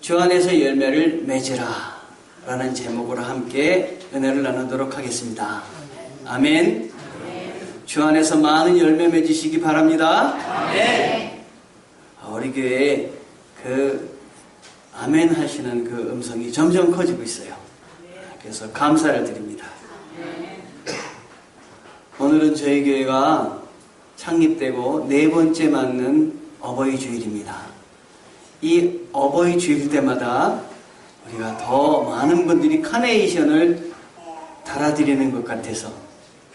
주 안에서 열매를 맺으라 라는 제목으로 함께 은혜를 나누도록 하겠습니다. 아멘. 주 안에서 많은 열매 맺으시기 바랍니다. 아멘. 우리 교회에 아멘 하시는 그 음성이 점점 커지고 있어요. 그래서 감사를 드립니다. 오늘은 저희 교회가 창립되고 4번째 맞는 어버이 주일입니다. 이 어버이 주일 때마다 우리가 더 많은 분들이 카네이션을 달아드리는 것 같아서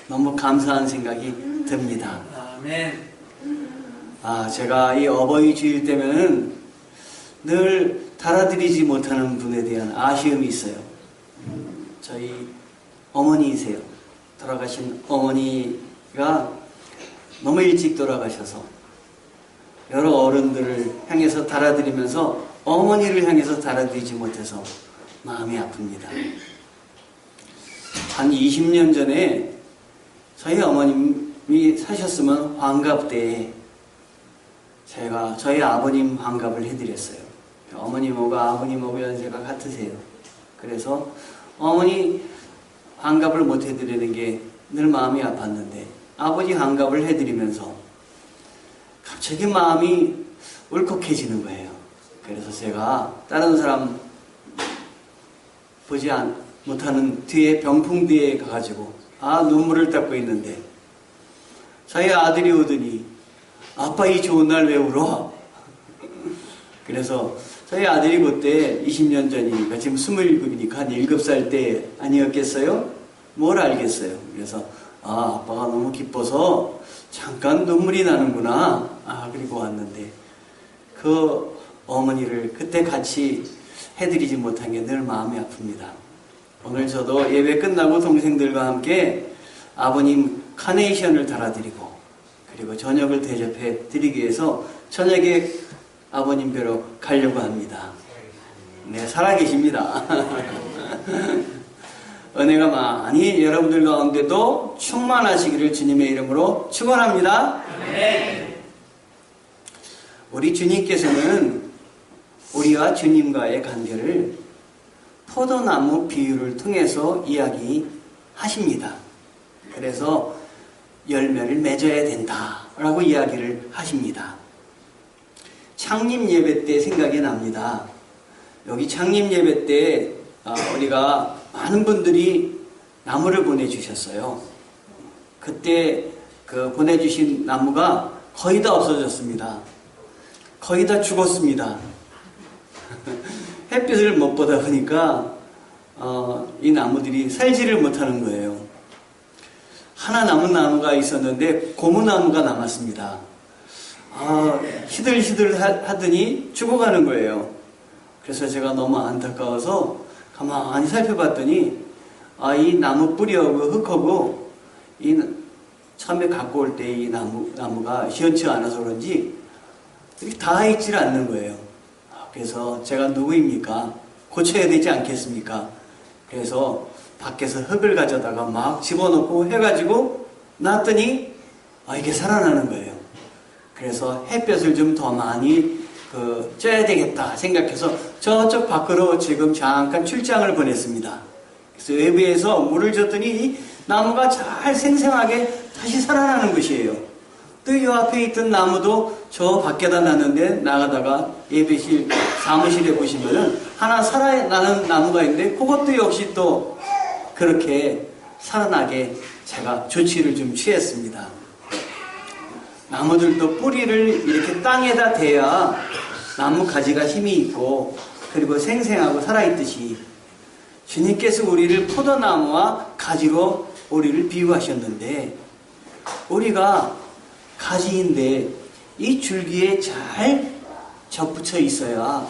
너무 감사한 생각이 듭니다. 아멘. 제가 이 어버이 주일 때면은 늘 달아드리지 못하는 분에 대한 아쉬움이 있어요. 저희 어머니이세요. 돌아가신 어머니가 너무 일찍 돌아가셔서 여러 어른들을 향해서 달아드리면서 어머니를 향해서 달아드리지 못해서 마음이 아픕니다. 한 20년 전에 저희 어머님이 사셨으면 환갑 때에 제가 저희 아버님 환갑을 해드렸어요. 어머님하고 아버님하고 연세가 같으세요. 그래서 어머니 환갑을 못 해드리는 게 늘 마음이 아팠는데 아버지 환갑을 해드리면서 갑자기 마음이 울컥해지는 거예요. 그래서 제가 다른 사람 보지 못하는 뒤에 병풍 뒤에 가가지고 눈물을 닦고 있는데 저희 아들이 오더니 아빠 이 좋은 날 왜 울어? 그래서 저희 아들이 그때 20년 전이니까 지금 27이니까 한 7살 때 아니었겠어요? 뭘 알겠어요. 그래서 아빠가 너무 기뻐서 잠깐 눈물이 나는구나. 그리고 왔는데 그 어머니를 그때 같이 해드리지 못한 게 늘 마음이 아픕니다. 오늘 저도 예배 끝나고 동생들과 함께 아버님 카네이션을 달아드리고 그리고 저녁을 대접해 드리기 위해서 저녁에 아버님 뵈러 가려고 합니다. 네, 살아계십니다. 은혜가 많이 여러분들 가운데도 충만하시기를 주님의 이름으로 축원합니다. 우리 주님께서는 우리와 주님과의 관계를 포도나무 비유를 통해서 이야기하십니다. 그래서 열매를 맺어야 된다라고 이야기를 하십니다. 창립 예배 때 생각이 납니다. 여기 창립 예배 때 우리가 많은 분들이 나무를 보내주셨어요. 그때 보내주신 나무가 거의 다 없어졌습니다. 거의 다 죽었습니다. 햇빛을 못 보다 보니까 이 나무들이 살지를 못하는 거예요. 하나 남은 나무가 있었는데 고무나무가 남았습니다. 시들시들 하더니 죽어가는 거예요. 그래서 제가 너무 안타까워서 가만히 살펴봤더니 이 나무 뿌리하고 흙하고 처음에 갖고 올 때 이 나무가 시원치 않아서 그런지 이렇게 다 있질 않는 거예요. 그래서 제가 누구입니까? 고쳐야 되지 않겠습니까? 그래서 밖에서 흙을 가져다가 막 집어넣고 해가지고 놨더니 이게 살아나는 거예요. 그래서 햇볕을 좀 더 많이 쬐야 되겠다 생각해서 저쪽 밖으로 지금 잠깐 출장을 보냈습니다. 그래서 외부에서 물을 줬더니 이 나무가 잘 생생하게 다시 살아나는 것이에요. 또 이 앞에 있던 나무도 저 밖에다 놨는데 나가다가 예배실 사무실에 보시면은 하나 살아나는 나무가 있는데 그것도 역시 또 그렇게 살아나게 제가 조치를 좀 취했습니다. 나무들도 뿌리를 이렇게 땅에다 대야 나무 가지가 힘이 있고 그리고 생생하고 살아있듯이 주님께서 우리를 포도나무와 가지로 우리를 비유하셨는데 우리가 가지인데 이 줄기에 잘 접붙여 있어야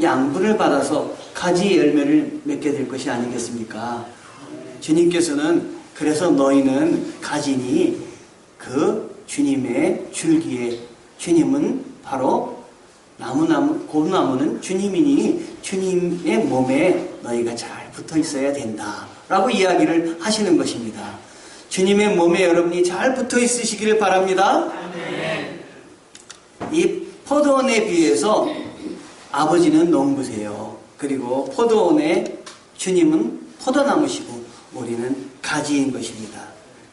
양분을 받아서 가지 열매를 맺게 될 것이 아니겠습니까? 주님께서는 그래서 너희는 가지니 그 주님의 줄기에 주님은 바로 고무나무는 주님이니 주님의 몸에 너희가 잘 붙어 있어야 된다 라고 이야기를 하시는 것입니다. 주님의 몸에 여러분이 잘 붙어 있으시기를 바랍니다. 이 포도원에 비해서 아버지는 농부세요. 그리고 포도원에 주님은 포도나무시고 우리는 가지인 것입니다.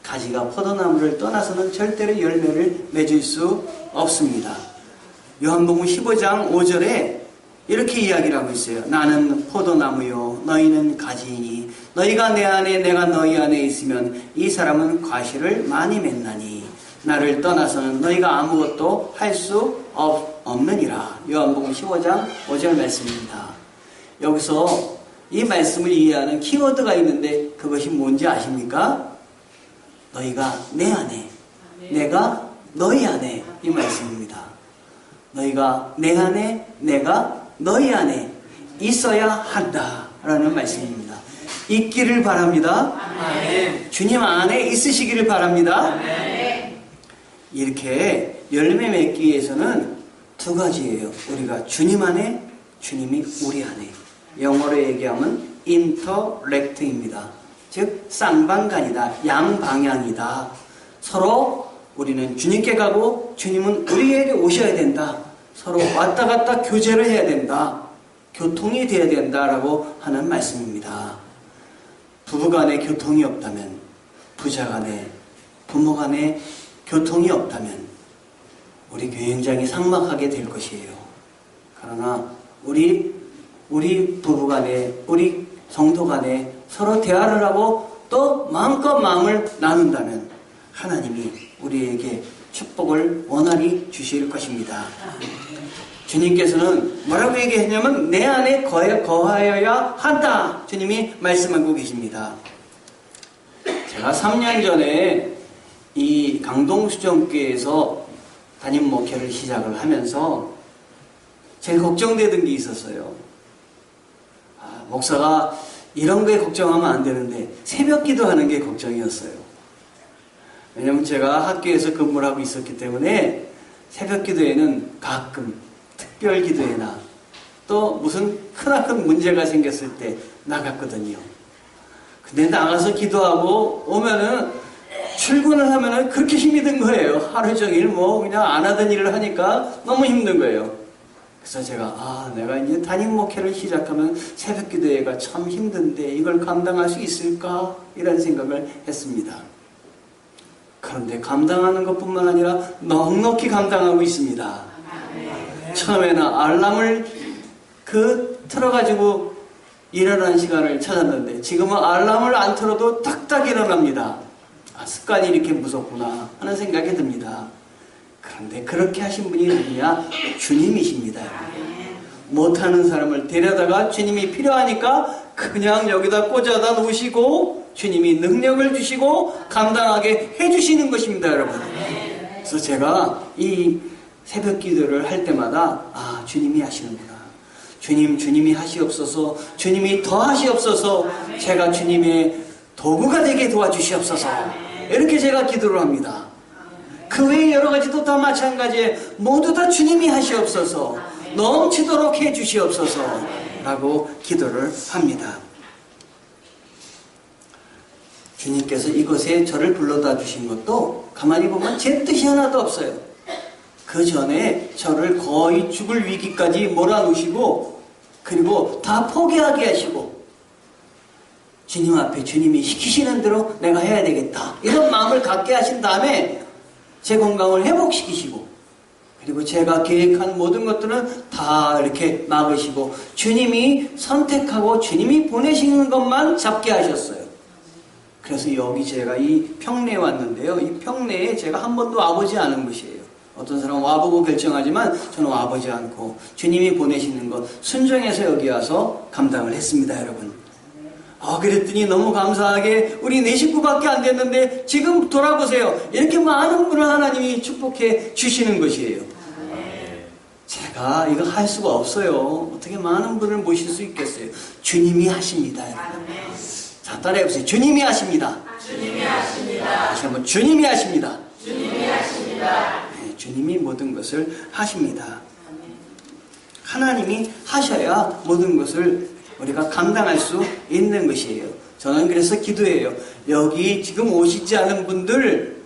가지가 포도나무를 떠나서는 절대로 열매를 맺을 수 없습니다. 요한복음 15장 5절에 이렇게 이야기를 하고 있어요. 나는 포도나무요 너희는 가지이니 너희가 내 안에 내가 너희 안에 있으면 이 사람은 과실을 많이 맺나니 나를 떠나서는 너희가 아무것도 할 수 없느니라. 요한복음 15장 5절 말씀입니다. 여기서 이 말씀을 이해하는 키워드가 있는데 그것이 뭔지 아십니까? 너희가 내 안에, 내가 너희 안에, 이 말씀입니다. 너희가 내 안에, 내가 너희 안에 있어야 한다라는 말씀입니다. 있기를 바랍니다. 아멘. 주님 안에 있으시기를 바랍니다. 아멘. 이렇게 열매 맺기 위해서는 두 가지예요. 우리가 주님 안에, 주님이 우리 안에. 영어로 얘기하면 인터렉트입니다. 즉 쌍방간이다, 양방향이다. 서로 우리는 주님께 가고 주님은 우리에게 오셔야 된다. 서로 왔다 갔다 교제를 해야 된다. 교통이 돼야 된다라고 하는 말씀입니다. 부부간에 교통이 없다면, 부자간에, 부모간에 교통이 없다면 우리 교회 현장이 삭막하게 될 것이에요. 그러나 우리 부부간에, 우리 성도간에 서로 대화를 하고 또 마음껏 마음을 나눈다면 하나님이 우리에게 축복을 원활히 주실 것입니다. 주님께서는 뭐라고 얘기했냐면 내 안에 거하여야 한다. 주님이 말씀하고 계십니다. 제가 3년 전에 이 강동수정교회에서 담임 목회를 시작을 하면서 제일 걱정되던 게 있었어요. 목사가 이런 거에 걱정하면 안 되는데 새벽 기도하는 게 걱정이었어요. 왜냐면 제가 학교에서 근무를 하고 있었기 때문에 새벽 기도에는 가끔 특별 기도회나 또 무슨 크나큰 문제가 생겼을 때 나갔거든요. 근데 나가서 기도하고 오면은 출근을 하면은 그렇게 힘이 든 거예요. 하루 종일 그냥 안 하던 일을 하니까 너무 힘든 거예요. 그래서 제가 내가 이제 담임 목회를 시작하면 새벽 기도회가 참 힘든데 이걸 감당할 수 있을까? 이런 생각을 했습니다. 그런데 감당하는 것뿐만 아니라 넉넉히 감당하고 있습니다. 처음에는 알람을 틀어가지고 일어나는 시간을 찾았는데 지금은 알람을 안 틀어도 딱딱 일어납니다. 습관이 이렇게 무섭구나 하는 생각이 듭니다. 그런데 그렇게 하신 분이 누구냐? 주님이십니다. 못하는 사람을 데려다가 주님이 필요하니까 그냥 여기다 꽂아다 놓으시고 주님이 능력을 주시고 감당하게 해주시는 것입니다, 여러분. 그래서 제가 이 새벽 기도를 할 때마다 주님이 하시는구나. 주님이 하시옵소서. 주님이 더 하시옵소서. 제가 주님의 도구가 되게 도와주시옵소서. 이렇게 제가 기도를 합니다. 그 외에 여러 가지도 다 마찬가지에 모두 다 주님이 하시옵소서. 넘치도록 해주시옵소서 라고 기도를 합니다. 주님께서 이곳에 저를 불러다 주신 것도 가만히 보면 제 뜻이 하나도 없어요. 그 전에 저를 거의 죽을 위기까지 몰아놓으시고 그리고 다 포기하게 하시고 주님 앞에 주님이 시키시는 대로 내가 해야 되겠다 이런 마음을 갖게 하신 다음에 제 건강을 회복시키시고 그리고 제가 계획한 모든 것들은 다 이렇게 막으시고 주님이 선택하고 주님이 보내시는 것만 잡게 하셨어요. 그래서 여기 제가 이 평내에 왔는데요. 이 평내에 제가 한 번도 와보지 않은 곳이에요. 어떤 사람은 와보고 결정하지만 저는 와보지 않고 주님이 보내시는 것 순종해서 여기 와서 감당을 했습니다, 여러분. 그랬더니 너무 감사하게 우리 4식구밖에 안 됐는데 지금 돌아보세요. 이렇게 많은 분을 하나님이 축복해 주시는 것이에요. 제가 이거 할 수가 없어요. 어떻게 많은 분을 모실 수 있겠어요? 주님이 하십니다, 여러분. 자, 따라해보세요. 주님이 하십니다. 주님이 하십니다. 다시 한번 주님이 하십니다. 주님이 하십니다. 네, 주님이 모든 것을 하십니다. 하나님이 하셔야 모든 것을 우리가 감당할 수 있는 것이에요. 저는 그래서 기도해요. 여기 지금 오시지 않은 분들,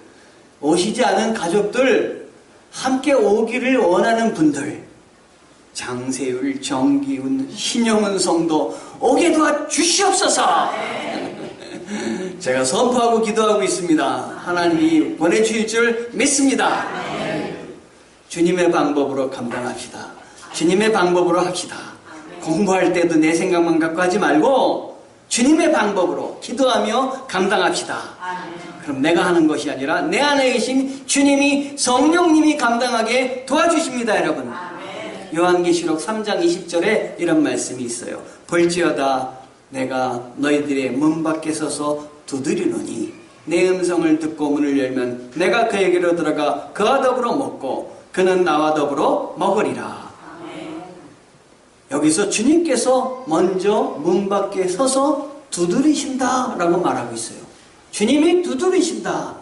오시지 않은 가족들, 함께 오기를 원하는 분들, 장세율, 정기훈, 신영은 성도 오게 도와 주시옵소서. 제가 선포하고 기도하고 있습니다. 하나님이 보내주실 줄 믿습니다. 주님의 방법으로 감당합시다. 주님의 방법으로 합시다. 공부할 때도 내 생각만 갖고 하지 말고 주님의 방법으로 기도하며 감당합시다. 그럼 내가 하는 것이 아니라 내 안에 계신 주님이, 성령님이 감당하게 도와주십니다, 여러분. 요한계시록 3장 20절에 이런 말씀이 있어요. 볼지어다 내가 너희들의 문 밖에 서서 두드리노니 내 음성을 듣고 문을 열면 내가 그에게로 들어가 그와 더불어 먹고 그는 나와 더불어 먹으리라. 여기서 주님께서 먼저 문 밖에 서서 두드리신다 라고 말하고 있어요. 주님이 두드리신다.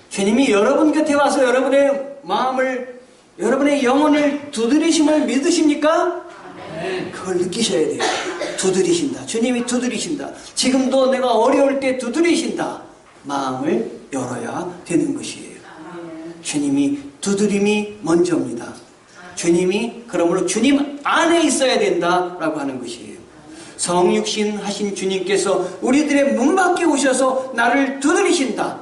주님이 여러분 곁에 와서 여러분의 마음을, 여러분의 영혼을 두드리심을 믿으십니까? 그걸 느끼셔야 돼요. 두드리신다. 주님이 두드리신다. 지금도 내가 어려울 때 두드리신다. 마음을 열어야 되는 것이에요. 주님이 두드림이 먼저입니다. 주님이, 그러므로 주님 안에 있어야 된다라고 하는 것이에요. 성육신 하신 주님께서 우리들의 문 밖에 오셔서 나를 두드리신다.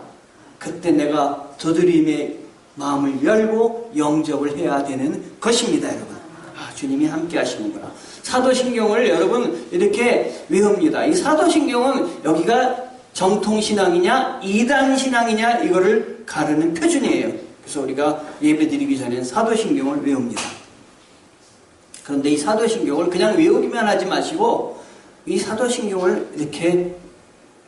그때 내가 두드림의 마음을 열고 영접을 해야 되는 것입니다, 여러분. 주님이 함께 하시는구나. 사도신경을 여러분 이렇게 외웁니다. 이 사도신경은 여기가 정통신앙이냐 이단신앙이냐 이거를 가르는 표준이에요. 그래서 우리가 예배드리기 전에 사도신경을 외웁니다. 그런데 이 사도신경을 그냥 외우기만 하지 마시고 이 사도신경을 이렇게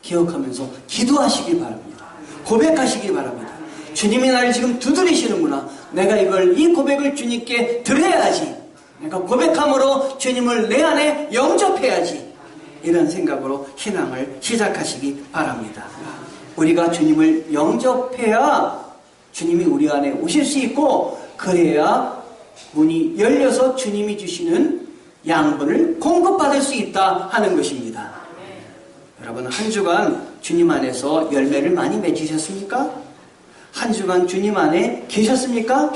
기억하면서 기도하시기 바랍니다. 고백하시기 바랍니다. 주님이 나를 지금 두드리시는구나. 내가 이 고백을 주님께 드려야지. 그러니까 고백함으로 주님을 내 안에 영접해야지. 이런 생각으로 신앙을 시작하시기 바랍니다. 우리가 주님을 영접해야 주님이 우리 안에 오실 수 있고, 그래야 문이 열려서 주님이 주시는 양분을 공급받을 수 있다 하는 것입니다. 여러분, 한 주간 주님 안에서 열매를 많이 맺으셨습니까? 한 주간 주님 안에 계셨습니까?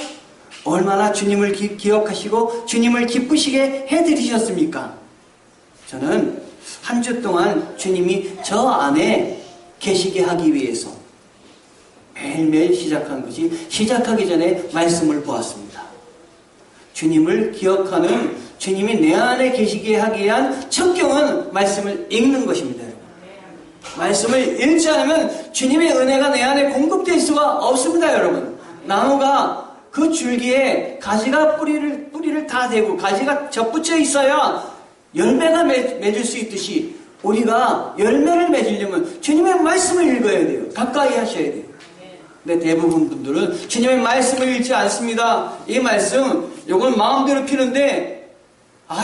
얼마나 주님을 기억하시고 주님을 기쁘시게 해드리셨습니까? 저는 한 주 동안 주님이 저 안에 계시게 하기 위해서 매일매일 시작한 것이, 시작하기 전에 말씀을 보았습니다. 주님을 기억하는, 주님이 내 안에 계시게 하기 위한 첫경은 말씀을 읽는 것입니다. 말씀을 읽지 않으면 주님의 은혜가 내 안에 공급될 수가 없습니다, 여러분. 나무가 그 줄기에 가지가 뿌리를 다 대고 가지가 접붙여 있어야 열매가 맺을 수 있듯이, 우리가 열매를 맺으려면 주님의 말씀을 읽어야 돼요. 가까이 하셔야 돼요. 근데 대부분 분들은 주님의 말씀을 읽지 않습니다. 이 말씀, 이건 마음대로 피는데,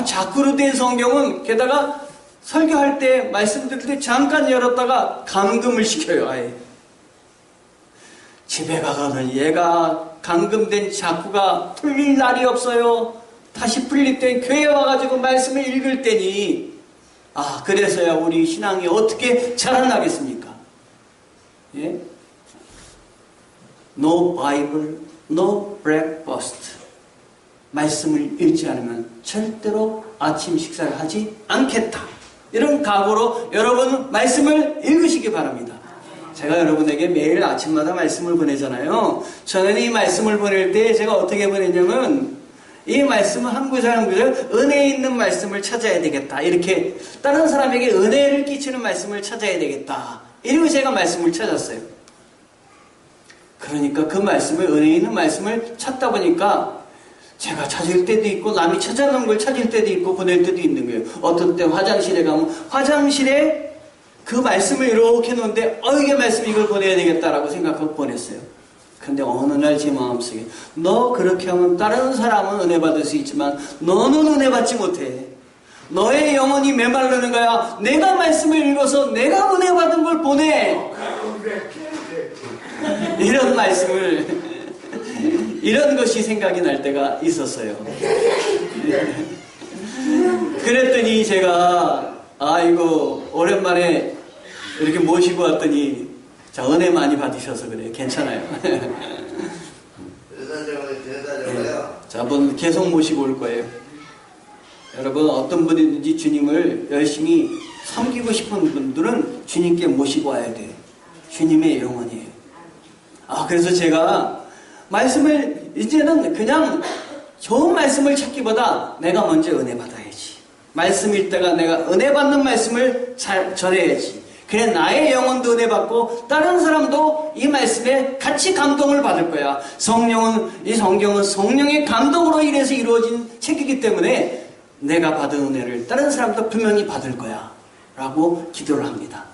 자꾸로 된 성경은 게다가 설교할 때, 말씀 들을 때 잠깐 열었다가 감금을 시켜요, 아예. 집에 가서는 얘가 감금된 자꾸가 풀릴 날이 없어요. 다시 풀릴 땐 교회 와가지고 말씀을 읽을 때니, 그래서야 우리 신앙이 어떻게 자라나겠습니까? 예? No Bible, no breakfast. 말씀을 읽지 않으면 절대로 아침 식사를 하지 않겠다. 이런 각오로 여러분 말씀을 읽으시기 바랍니다. 제가 여러분에게 매일 아침마다 말씀을 보내잖아요. 저는 이 말씀을 보낼 때 제가 어떻게 보내냐면, 이 말씀은 한 구절 한 구절 은혜 있는 말씀을 찾아야 되겠다. 이렇게 다른 사람에게 은혜를 끼치는 말씀을 찾아야 되겠다. 이러고 제가 말씀을 찾았어요. 그러니까 그 말씀을, 은혜 있는 말씀을 찾다 보니까 제가 찾을 때도 있고 남이 찾아놓은 걸 찾을 때도 있고 보낼 때도 있는 거예요. 어떤 때 화장실에 가면 화장실에 그 말씀을 이렇게 놓는데 이게 말씀, 이걸 보내야 되겠다라고 생각하고 보냈어요. 근데 어느 날 제 마음속에, 너 그렇게 하면 다른 사람은 은혜 받을 수 있지만 너는 은혜 받지 못해. 너의 영혼이 메말르는 거야. 내가 말씀을 읽어서 내가 은혜 받은 걸 보내. 이런 말씀을, 이런 것이 생각이 날 때가 있었어요. 그랬더니 제가 이거 오랜만에 이렇게 모시고 왔더니, 자, 은혜 많이 받으셔서 그래요. 괜찮아요. 대사적으로요. 자, 한번 계속 모시고 올 거예요. 여러분, 어떤 분이든지 주님을 열심히 섬기고 싶은 분들은 주님께 모시고 와야 돼요. 주님의 영혼이에요. 그래서 제가 말씀을 이제는 그냥 좋은 말씀을 찾기보다 내가 먼저 은혜 받아야지. 말씀 읽다가 내가 은혜 받는 말씀을 잘 전해야지. 그래 나의 영혼도 은혜 받고 다른 사람도 이 말씀에 같이 감동을 받을 거야. 이 성경은 성령의 감동으로 인해서 이루어진 책이기 때문에 내가 받은 은혜를 다른 사람도 분명히 받을 거야 라고 기도를 합니다.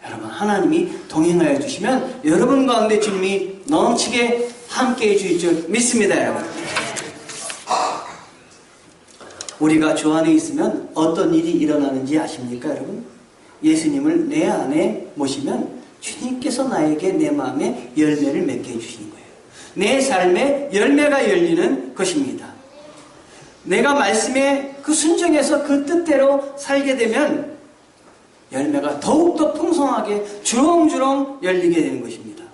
여러분, 하나님이 동행하여 주시면 여러분 가운데 주님이 넘치게 함께해 주실 줄 믿습니다. 여러분, 우리가 주 안에 있으면 어떤 일이 일어나는지 아십니까? 여러분, 예수님을 내 안에 모시면 주님께서 나에게 내 마음에 열매를 맺게 해주시는 거예요. 내 삶에 열매가 열리는 것입니다. 내가 말씀에 그 순종해서 그 뜻대로 살게 되면 열매가 더욱더 풍성하게 주렁주렁 열리게 되는 것입니다.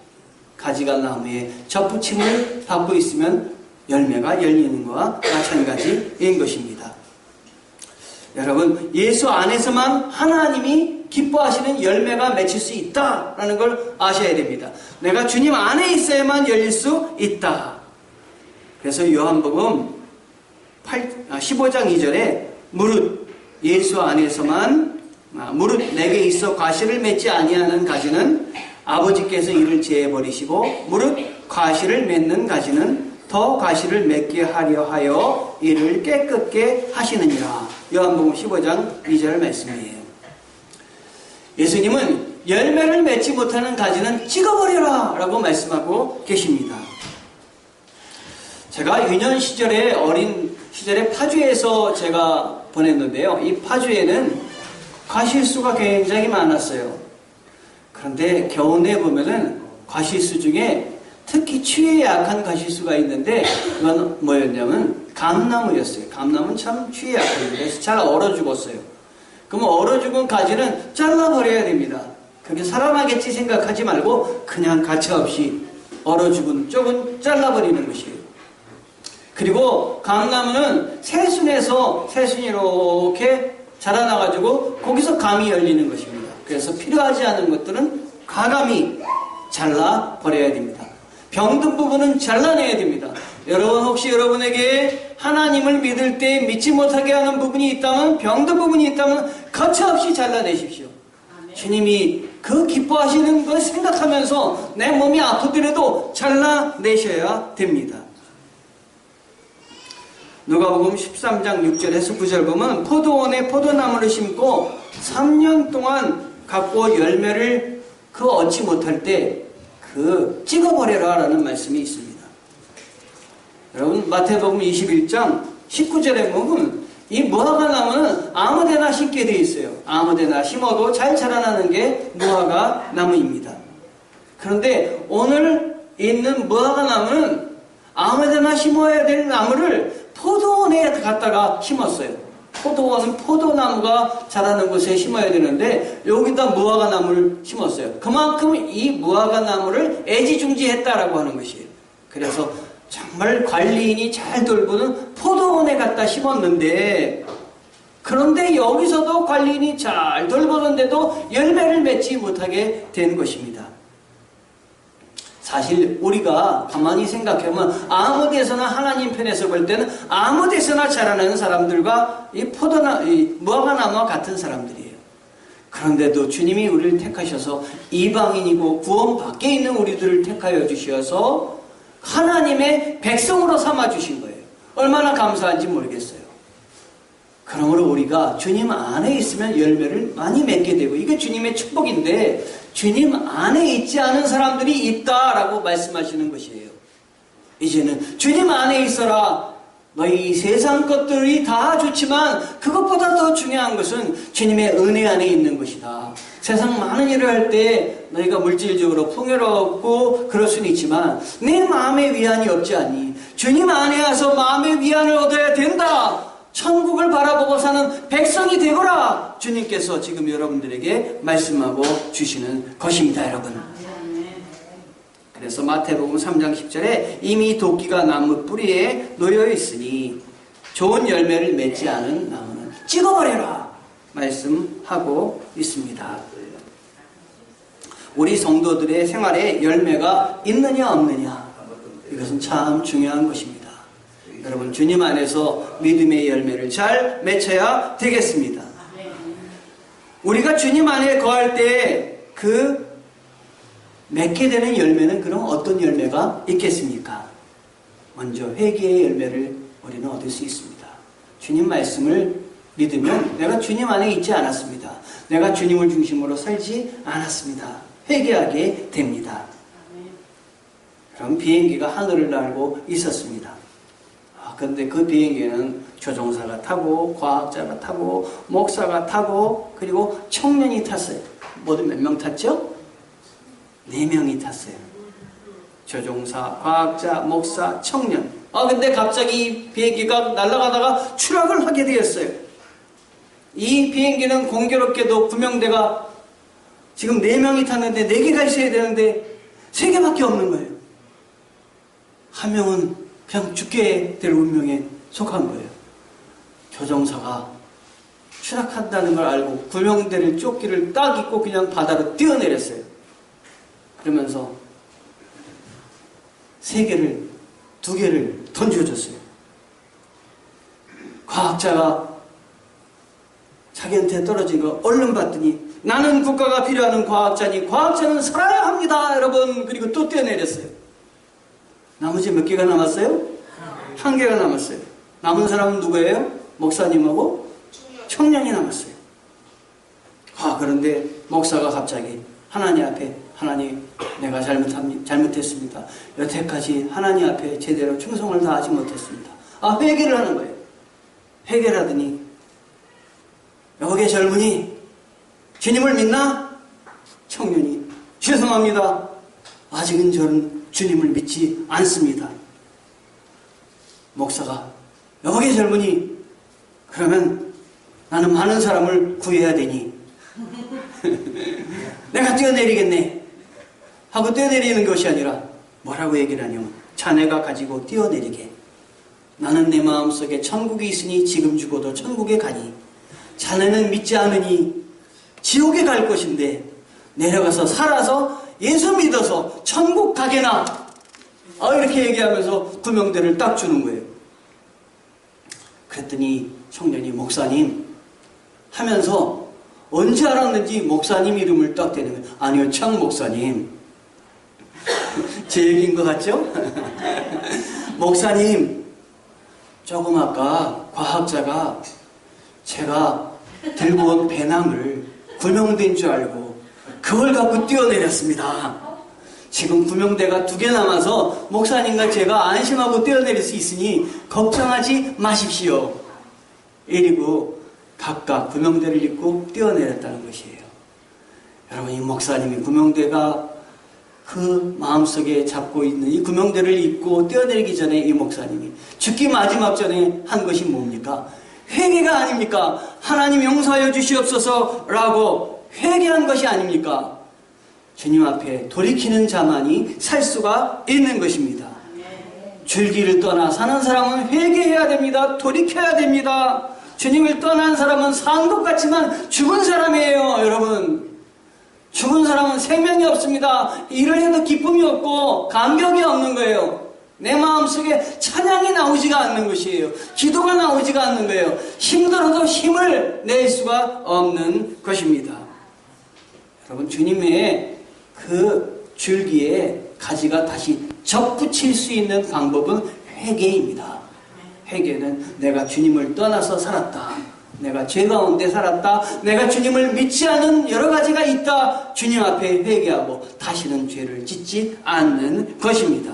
가지가 나무에 접붙임을 받고 있으면 열매가 열리는 것과 마찬가지인 것입니다. 여러분, 예수 안에서만 하나님이 기뻐하시는 열매가 맺힐 수 있다라는 걸 아셔야 됩니다. 내가 주님 안에 있어야만 열릴 수 있다. 그래서 요한복음 15장 2절에 무릇 예수 안에서만 무릇 내게 있어 과실을 맺지 아니하는 가지는 아버지께서 이를 제해버리시고 무릇 과실을 맺는 가지는 더 과실을 맺게 하려 하여 이를 깨끗게 하시느니라. 요한복음 15장 2절 말씀이에요. 예수님은 열매를 맺지 못하는 가지는 찍어버려라 라고 말씀하고 계십니다. 제가 유년 시절에 어린 시절에 파주에서 제가 보냈는데요. 이 파주에는 과실수가 굉장히 많았어요. 그런데 겨우내 보면은 과실수 중에 특히 추위에 약한 과실수가 있는데 그건 뭐였냐면 감나무였어요. 감나무는 참 추위에 약합니다. 그래서 잘 얼어 죽었어요. 그럼 얼어 죽은 가지는 잘라버려야 됩니다. 그게 살아나겠지 생각하지 말고 그냥 가차없이 얼어 죽은 쪽은 잘라버리는 것이에요. 그리고 감나무는 새순에서 새순이 이렇게 자라나가지고 거기서 감이 열리는 것입니다. 그래서 필요하지 않은 것들은 과감히 잘라버려야 됩니다. 병든 부분은 잘라내야 됩니다. 여러분, 혹시 여러분에게 하나님을 믿을 때 믿지 못하게 하는 부분이 있다면, 병든 부분이 있다면 거침없이 잘라내십시오. 주님이 그 기뻐하시는 걸 생각하면서 내 몸이 아프더라도 잘라내셔야 됩니다. 누가복음 13장 6절에서 9절 보면 포도원에 포도나무를 심고 3년 동안 갖고 열매를 얻지 못할 때 찍어버려라 라는 말씀이 있습니다. 여러분, 마태복음 21장 19절에 보면 이 무화과 나무는 아무데나 심게 되어 있어요. 아무데나 심어도 잘 자라나는 게 무화과 나무입니다. 그런데 오늘 있는 무화과 나무는 아무데나 심어야 될 나무를 포도원에 갖다가 심었어요. 포도원은 포도나무가 자라는 곳에 심어야 되는데 여기다 무화과 나무를 심었어요. 그만큼 이 무화과 나무를 애지중지했다라고 하는 것이에요. 그래서 정말 관리인이 잘 돌보는 포도원에 갖다 심었는데, 그런데 여기서도 관리인이 잘 돌보는데도 열매를 맺지 못하게 된 것입니다. 사실 우리가 가만히 생각해보면 아무 데서나 하나님 편에서 볼 때는 아무 데서나 자라나는 사람들과 이 무화과 나무와 같은 사람들이에요. 그런데도 주님이 우리를 택하셔서 이방인이고 구원 밖에 있는 우리들을 택하여 주셔서 하나님의 백성으로 삼아 주신 거예요. 얼마나 감사한지 모르겠어요. 그러므로 우리가 주님 안에 있으면 열매를 많이 맺게 되고, 이게 주님의 축복인데 주님 안에 있지 않은 사람들이 있다라고 말씀하시는 것이에요. 이제는 주님 안에 있어라. 너희 세상 것들이 다 좋지만 그것보다 더 중요한 것은 주님의 은혜 안에 있는 것이다. 세상 많은 일을 할 때 너희가 물질적으로 풍요롭고 그럴 수는 있지만 내 마음에 위안이 없지 않니? 주님 안에 와서 마음의 위안을 얻어야 된다. 천국을 바라보고 사는 백성이 되거라. 주님께서 지금 여러분들에게 말씀하고 주시는 것입니다, 여러분. 그래서 마태복음 3장 10절에 이미 도끼가 나무 뿌리에 놓여 있으니 좋은 열매를 맺지 않은 나무는 찍어버려라 말씀하고 있습니다. 우리 성도들의 생활에 열매가 있느냐 없느냐, 이것은 참 중요한 것입니다. 여러분, 주님 안에서 믿음의 열매를 잘 맺어야 되겠습니다. 우리가 주님 안에 거할 때 그 맺게 되는 열매는 그럼 어떤 열매가 있겠습니까? 먼저 회개의 열매를 우리는 얻을 수 있습니다. 주님 말씀을 믿으면 내가 주님 안에 있지 않았습니다. 내가 주님을 중심으로 살지 않았습니다. 회개하게 됩니다. 그럼 비행기가 하늘을 날고 있었습니다. 그런데 그 비행기는 조종사가 타고, 과학자가 타고, 목사가 타고, 그리고 청년이 탔어요. 모두 몇 명 탔죠? 4명이 탔어요. 조종사, 과학자, 목사, 청년. 근데 갑자기 비행기가 날아가다가 추락을 하게 되었어요. 이 비행기는 공교롭게도 구명대가 지금 4명이 탔는데 4개가 있어야 되는데 3개밖에 없는 거예요. 한 명은 그냥 죽게 될 운명에 속한 거예요. 조종사가 추락한다는 걸 알고 구명대를 조끼를 딱 입고 그냥 바다로 뛰어내렸어요. 그러면서 2개를 던져줬어요. 과학자가 자기한테 떨어진 거 얼른 봤더니 나는 국가가 필요한 과학자니 과학자는 살아야 합니다, 여러분. 그리고 또 뛰어내렸어요. 나머지 몇 개가 남았어요? 1개가 남았어요. 남은 사람은 누구예요? 목사님하고 청년이 남았어요. 그런데 목사가 갑자기 하나님 앞에, 하나님, 내가 잘못했습니다. 여태까지 하나님 앞에 제대로 충성을 다하지 못했습니다. 회개를 하는 거예요. 회개를 하더니, 여기에 젊은이, 주님을 믿나? 청년이, 죄송합니다. 아직은 저는 주님을 믿지 않습니다. 목사가, 여기에 젊은이, 그러면 나는 많은 사람을 구해야 되니 내가 뛰어내리겠네 하고 뛰어내리는 것이 아니라 뭐라고 얘기를 하냐면, 자네가 가지고 뛰어내리게. 나는 내 마음속에 천국이 있으니 지금 죽어도 천국에 가니 자네는 믿지 않으니 지옥에 갈 것인데 내려가서 살아서 예수 믿어서 천국 가게나. 이렇게 얘기하면서 구명대를 딱 주는 거예요. 그랬더니 청년이 목사님 하면서 언제 알았는지 목사님 이름을 딱 대는 거예요. 아니요, 청 목사님. 제 얘기인 것 같죠? 목사님, 조금 아까 과학자가 제가 들고 온 배낭을 구명대인 줄 알고 그걸 갖고 뛰어내렸습니다. 지금 구명대가 2개 남아서 목사님과 제가 안심하고 뛰어내릴 수 있으니 걱정하지 마십시오. 이리고 각각 구명대를 입고 뛰어내렸다는 것이에요. 여러분, 이 목사님이 구명대가 그 마음속에 잡고 있는 이 구명대를 입고 뛰어내리기 전에 이 목사님이 죽기 마지막 전에 한 것이 뭡니까? 회개가 아닙니까? 하나님 용서하여 주시옵소서라고 회개한 것이 아닙니까? 주님 앞에 돌이키는 자만이 살 수가 있는 것입니다. 줄기를 떠나 사는 사람은 회개해야 됩니다. 돌이켜야 됩니다. 주님을 떠난 사람은 산 것 같지만 죽은 사람이에요, 여러분. 죽은 사람은 생명이 없습니다. 일을 해도 기쁨이 없고 감격이 없는 거예요. 내 마음속에 찬양이 나오지가 않는 것이에요. 기도가 나오지가 않는 거예요. 힘들어도 힘을 낼 수가 없는 것입니다. 여러분, 주님의 그 줄기에 가지가 다시 접붙일 수 있는 방법은 회개입니다. 회개는 내가 주님을 떠나서 살았다. 내가 죄 가운데 살았다. 내가 주님을 믿지 않은 여러 가지가 있다. 주님 앞에 회개하고 다시는 죄를 짓지 않는 것입니다.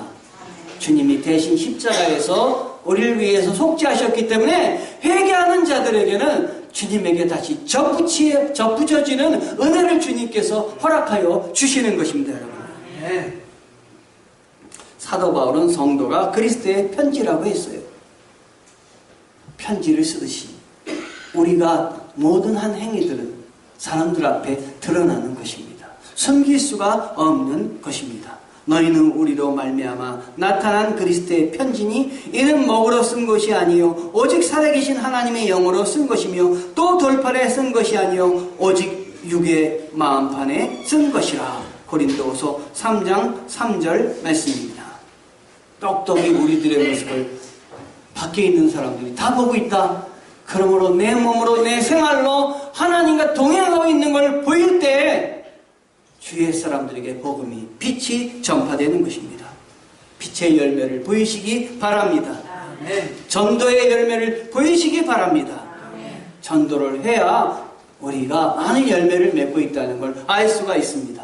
주님이 대신 십자가에서 우리를 위해서 속죄하셨기 때문에 회개하는 자들에게는 주님에게 다시 접붙여지는 은혜를 주님께서 허락하여 주시는 것입니다, 여러분. 네. 사도 바울은 성도가 그리스도의 편지라고 했어요. 편지를 쓰듯이 우리가 모든 한 행위들은 사람들 앞에 드러나는 것입니다. 숨길 수가 없는 것입니다. 너희는 우리로 말미암아 나타난 그리스도의 편지니 이는 먹으로 쓴 것이 아니요 오직 살아계신 하나님의 영으로 쓴 것이며 또 돌판에 쓴 것이 아니요 오직 육의 마음판에 쓴 것이라. 고린도후서 3장 3절 말씀입니다. 똑똑히 우리들의 모습을 밖에 있는 사람들이 다 보고 있다. 그러므로 내 몸으로 내 생활로 하나님과 동행하고 있는 걸 보일 때 주위의 사람들에게 복음이 빛이 전파되는 것입니다. 빛의 열매를 보이시기 바랍니다. 전도의 열매를 보이시기 바랍니다. 전도를 해야 우리가 많은 열매를 맺고 있다는 걸 알 수가 있습니다.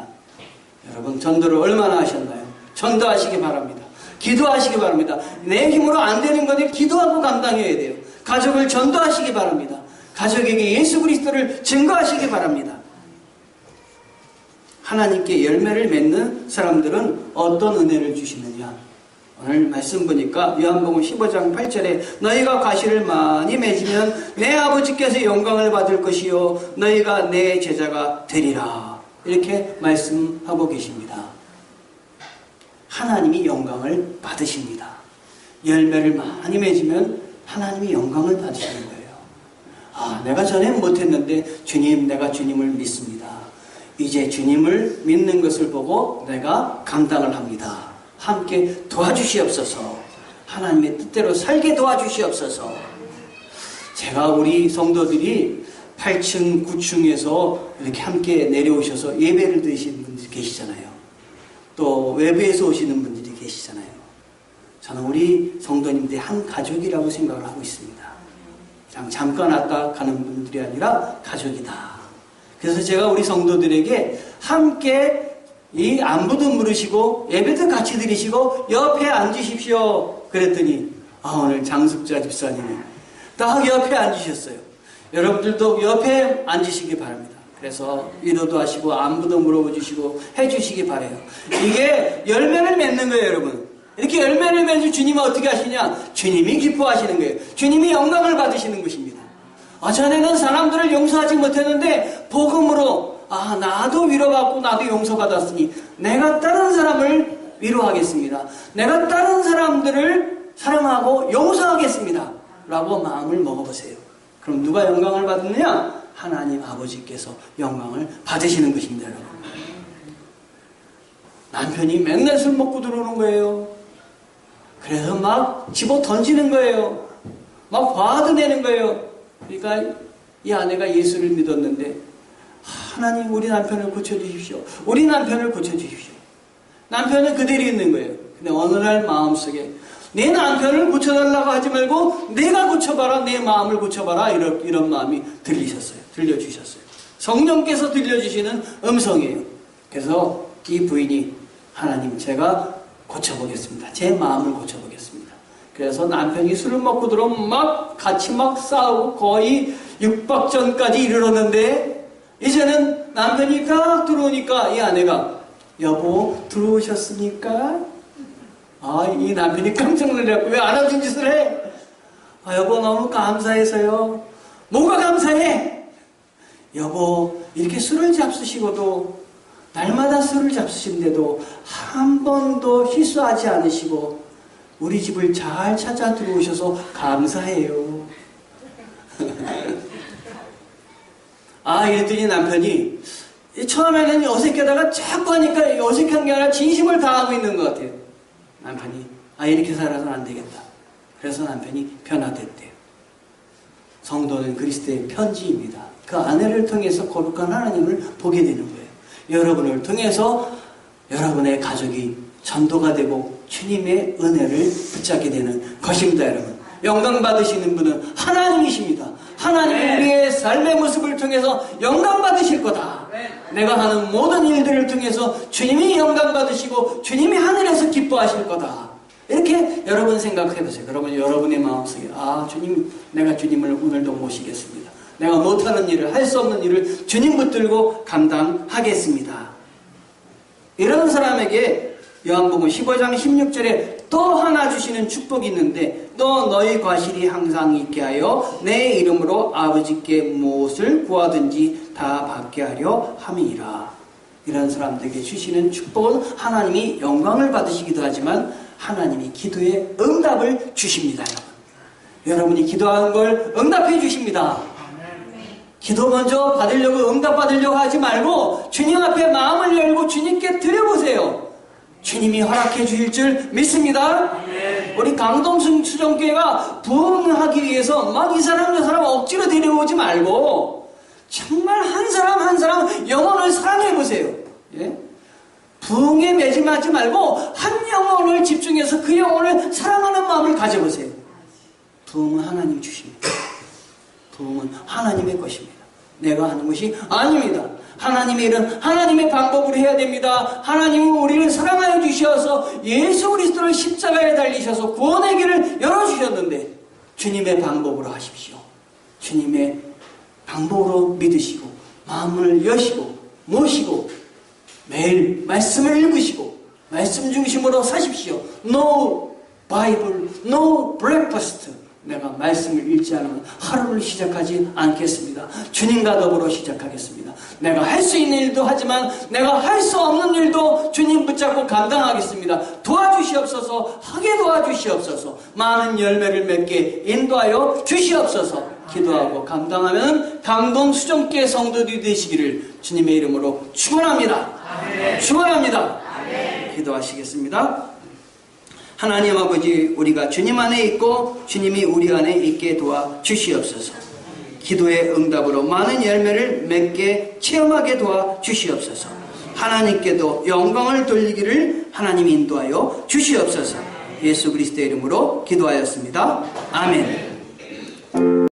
여러분 전도를 얼마나 하셨나요? 전도하시기 바랍니다. 기도하시기 바랍니다. 내 힘으로 안 되는 것을 기도하고 감당해야 돼요. 가족을 전도하시기 바랍니다. 가족에게 예수 그리스도를 증거하시기 바랍니다. 하나님께 열매를 맺는 사람들은 어떤 은혜를 주시느냐? 오늘 말씀 보니까 요한복음 15장 8절에 너희가 과실을 많이 맺으면 내 아버지께서 영광을 받을 것이요 너희가 내 제자가 되리라. 이렇게 말씀하고 계십니다. 하나님이 영광을 받으십니다. 열매를 많이 맺으면 하나님이 영광을 받으시는 거예요. 아, 내가 전엔 못했는데 주님, 내가 주님을 믿습니다. 이제 주님을 믿는 것을 보고 내가 감당을 합니다. 함께 도와주시옵소서. 하나님의 뜻대로 살게 도와주시옵소서. 제가 우리 성도들이 8층, 9층에서 이렇게 함께 내려오셔서 예배를 드리시는 분들이 계시잖아요. 또 외부에서 오시는 분들이 계시잖아요. 저는 우리 성도님들이 한 가족이라고 생각을 하고 있습니다. 그냥 잠깐 왔다 가는 분들이 아니라 가족이다. 그래서 제가 우리 성도들에게 함께 이 안부도 물으시고 예배도 같이 드리시고 옆에 앉으십시오 그랬더니 오늘 장숙자 집사님이 딱 옆에 앉으셨어요. 여러분들도 옆에 앉으시기 바랍니다. 그래서 위로도 하시고 안부도 물어보시고 해주시기 바래요. 이게 열매를 맺는 거예요. 여러분 이렇게 열매를 맺는 주님은 어떻게 하시냐? 주님이 기뻐하시는 거예요. 주님이 영광을 받으시는 것입니다. 전에는 사람들을 용서하지 못했는데 복음으로 나도 위로받고 나도 용서받았으니 내가 다른 사람을 위로하겠습니다. 내가 다른 사람들을 사랑하고 용서하겠습니다. 라고 마음을 먹어보세요. 그럼 누가 영광을 받느냐? 하나님 아버지께서 영광을 받으시는 것입니다. 여러분. 남편이 맨날 술 먹고 들어오는 거예요. 그래서 막 집어 던지는 거예요. 막 화도 내는 거예요. 그러니까 이 아내가 예수를 믿었는데 하나님 우리 남편을 고쳐주십시오. 우리 남편을 고쳐주십시오. 남편은 그대로 있는 거예요. 근데 어느 날 마음속에 내 남편을 고쳐달라고 하지 말고 내가 고쳐봐라. 내 마음을 고쳐봐라. 이런 마음이 들려주셨어요. 성령께서 들려주시는 음성이에요. 그래서 이 부인이 하나님 제가 고쳐보겠습니다. 제 마음을 고쳐보겠습니다. 그래서 남편이 술을 먹고 들어오면 같이 싸우고 거의 육박전까지 이르렀는데 이제는 남편이 딱 들어오니까 이 아내가 여보 들어오셨습니까? 이 남편이 깜짝 놀랐고 왜 안 하던 짓을 해? 여보 너무 감사해서요. 뭐가 감사해? 여보 이렇게 술을 잡수시고도 날마다 술을 잡수시는데도 한 번도 실수하지 않으시고 우리 집을 잘 찾아 들어오셔서 감사해요. 이랬더니 남편이 처음에는 어색하다가 자꾸 하니까 어색한 게 아니라 진심을 다하고 있는 것 같아요. 남편이 이렇게 살아서는 안 되겠다. 그래서 남편이 변화됐대요. 성도는 그리스도의 편지입니다. 그 아내를 통해서 거룩한 하나님을 보게 되는 거예요. 여러분을 통해서 여러분의 가족이 전도가 되고 주님의 은혜를 붙잡게 되는 것입니다. 여러분 영광 받으시는 분은 하나님이십니다. 하나님은 우리의 삶의 모습을 통해서 영광 받으실 거다. 내가 하는 모든 일들을 통해서 주님이 영광 받으시고 주님이 하늘에서 기뻐하실 거다. 이렇게 여러분 생각해 보세요. 여러분 여러분의 마음속에 주님 내가 주님을 오늘도 모시겠습니다. 내가 못하는 일을 할 수 없는 일을 주님 붙들고 감당하겠습니다. 이런 사람에게 요한복음 15장 16절에 또 하나 주시는 축복이 있는데 또 너희 과실이 항상 있게 하여 내 이름으로 아버지께 무엇을 구하든지 다 받게 하려 함이니라. 이런 사람들에게 주시는 축복은 하나님이 영광을 받으시기도 하지만 하나님이 기도에 응답을 주십니다. 여러분이 기도하는 걸 응답해 주십니다. 기도 먼저 받으려고 응답받으려고 하지 말고 주님 앞에 마음을 열고 주님께 드려보세요. 주님이 허락해 주실 줄 믿습니다. 우리 강동순 수정교회가 부흥하기 위해서 막 이 사람 저 사람 억지로 데려오지 말고 정말 한 사람 한 사람 영혼을 사랑해 보세요. 예? 부흥에 매진하지 말고 한 영혼을 집중해서 그 영혼을 사랑하는 마음을 가져보세요. 부흥은 하나님 주십니다. 부흥은 하나님의 것입니다. 내가 하는 것이 아닙니다. 하나님의 일은 하나님의 방법으로 해야 됩니다. 하나님은 우리를 사랑하여 주셔서 예수 그리스도를 십자가에 달리셔서 구원의 길을 열어주셨는데 주님의 방법으로 하십시오. 주님의 방법으로 믿으시고 마음을 여시고 모시고 매일 말씀을 읽으시고 말씀 중심으로 사십시오. No Bible, no breakfast. 내가 말씀을 읽지 않으면 하루를 시작하지 않겠습니다. 주님과 더불어 시작하겠습니다. 내가 할 수 있는 일도 하지만 내가 할 수 없는 일도 주님 붙잡고 감당하겠습니다. 도와주시옵소서. 하게 도와주시옵소서. 많은 열매를 맺게 인도하여 주시옵소서. 기도하고 감당하면 강동 수정교회 성도들이 되시기를 주님의 이름으로 축원합니다. 축원합니다. 기도하시겠습니다. 하나님 아버지, 우리가 주님 안에 있고 주님이 우리 안에 있게 도와 주시옵소서. 기도의 응답으로 많은 열매를 맺게 체험하게 도와 주시옵소서. 하나님께도 영광을 돌리기를 하나님 인도하여 주시옵소서. 예수 그리스도의 이름으로 기도하였습니다. 아멘.